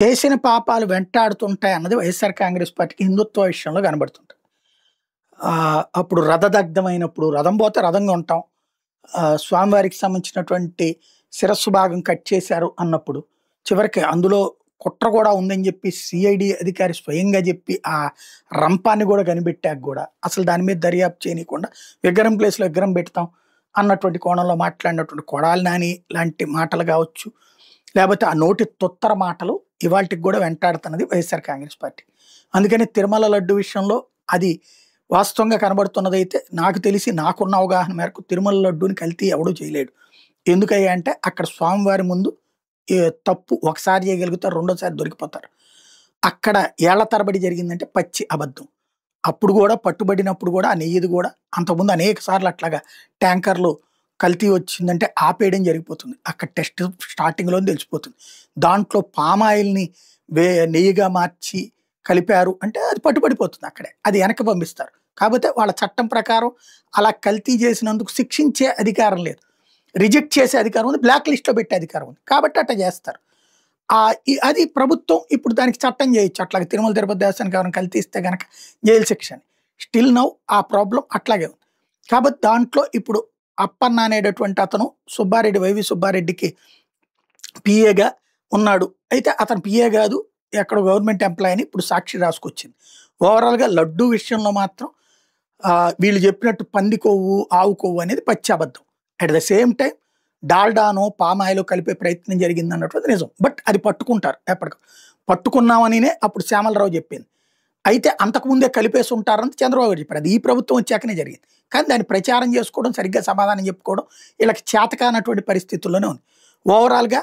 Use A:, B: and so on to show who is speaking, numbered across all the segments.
A: చేసిన పాపాలు వెంటాడుతుంటాయి అన్నది వైఎస్ఆర్ కాంగ్రెస్ పార్టీకి హిందుత్వ విషయంలో కనబడుతుంది. అప్పుడు రథదగ్ధమైనప్పుడు రథం పోతే రథంగా ఉంటాం. స్వామివారికి సంబంధించినటువంటి శిరస్సు భాగం కట్ చేశారు అన్నప్పుడు చివరికి అందులో కుట్ర కూడా ఉందని చెప్పి సిఐడి అధికారి స్వయంగా చెప్పి ఆ రంపాన్ని కూడా కనిపెట్టాక కూడా అసలు దాని మీద దర్యాప్తు చేయనీయకుండా విగ్రహం ప్లేస్లో విగ్రహం పెడతాం అన్నటువంటి కోణంలో మాట్లాడినటువంటి కొడాలి నాని లాంటి మాటలు కావచ్చు, లేకపోతే ఆ నోటి తొత్తర మాటలు ఇవాళకి కూడా వెంటాడుతున్నది వైఎస్ఆర్ కాంగ్రెస్ పార్టీ. అందుకని తిరుమల లడ్డు విషయంలో అది వాస్తవంగా కనబడుతున్నదైతే నాకు తెలిసి నాకున్న అవగాహన మేరకు తిరుమల లడ్డూని కల్తీ ఎవడూ చేయలేడు. ఎందుకయ్యా అంటే అక్కడ స్వామివారి ముందు తప్పు ఒకసారి చేయగలుగుతారు, రెండోసారి దొరికిపోతారు. అక్కడ ఏళ్ల తరబడి జరిగిందంటే పచ్చి అబద్ధం. అప్పుడు కూడా పట్టుబడినప్పుడు కూడా ఆ నెయ్యిది కూడా అంతకుముందు అనేక సార్లు అట్లాగా ట్యాంకర్లు కల్తీ వచ్చిందంటే ఆపేయడం జరిగిపోతుంది. అక్కడ టెస్ట్ స్టార్టింగ్లో తెలిసిపోతుంది. దాంట్లో పామాయిల్ని నెయ్యిగా మార్చి కలిపారు అంటే అది పట్టుబడిపోతుంది అక్కడే, అది వెనక్కి పంపిస్తారు. కాకపోతే వాళ్ళ చట్టం ప్రకారం అలా కల్తీ చేసినందుకు శిక్షించే అధికారం లేదు, రిజెక్ట్ చేసే అధికారం ఉంది, బ్లాక్ లిస్ట్లో పెట్టే అధికారం ఉంది. కాబట్టి అట్లా చేస్తారు. అది ప్రభుత్వం ఇప్పుడు దానికి చట్టం చేయొచ్చు. అట్లాగే తిరుమల తిరుపతి దేవస్థానానికి ఎవరైనా కల్తీ ఇస్తే కనుక జైలు శిక్ష అని. స్టిల్ నౌ ఆ ప్రాబ్లం అట్లాగే ఉంది. కాబట్టి దాంట్లో ఇప్పుడు అప్పన్న అనేటటువంటి అతను సుబ్బారెడ్డి, వైవి సుబ్బారెడ్డికి పిఏగా ఉన్నాడు. అయితే అతను పిఏ కాదు, ఎక్కడ గవర్నమెంట్ ఎంప్లాయ్ అని ఇప్పుడు సాక్షి రాసుకొచ్చింది. ఓవరాల్గా లడ్డూ విషయంలో మాత్రం వీళ్ళు చెప్పినట్టు పంది కొవ్వు ఆవు కొవ్వు అనేది పచ్చి అబద్ధం. అట్ ద సేమ్ టైం డాల్డానో పామాయిలో కలిపే ప్రయత్నం జరిగింది అన్నటువంటిది నిజం. బట్ అది పట్టుకుంటారు, ఎప్పటికీ పట్టుకున్నామనినే అప్పుడు శ్యామలరావు చెప్పింది. అయితే అంతకుముందే కలిపేసి ఉంటారని చంద్రబాబు గారు చెప్పారు. అది ఈ ప్రభుత్వం వచ్చాకనే జరిగింది. కానీ దాన్ని ప్రచారం చేసుకోవడం, సరిగ్గా సమాధానం చెప్పుకోవడం వీళ్ళకి చేతకానటువంటి పరిస్థితుల్లోనే ఉంది. ఓవరాల్గా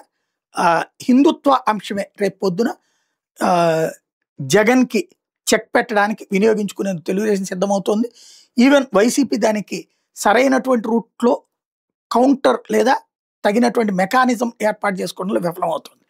A: హిందుత్వ అంశమే రేపు పొద్దున జగన్కి చెక్ పెట్టడానికి వినియోగించుకునేందుకు తెలుగుదేశం సిద్ధమవుతోంది. ఈవెన్ వైసీపీ దానికి సరైనటువంటి రూట్లో కౌంటర్ లేదా తగినటువంటి మెకానిజం ఏర్పాటు చేసుకోవడంలో విఫలమవుతుంది.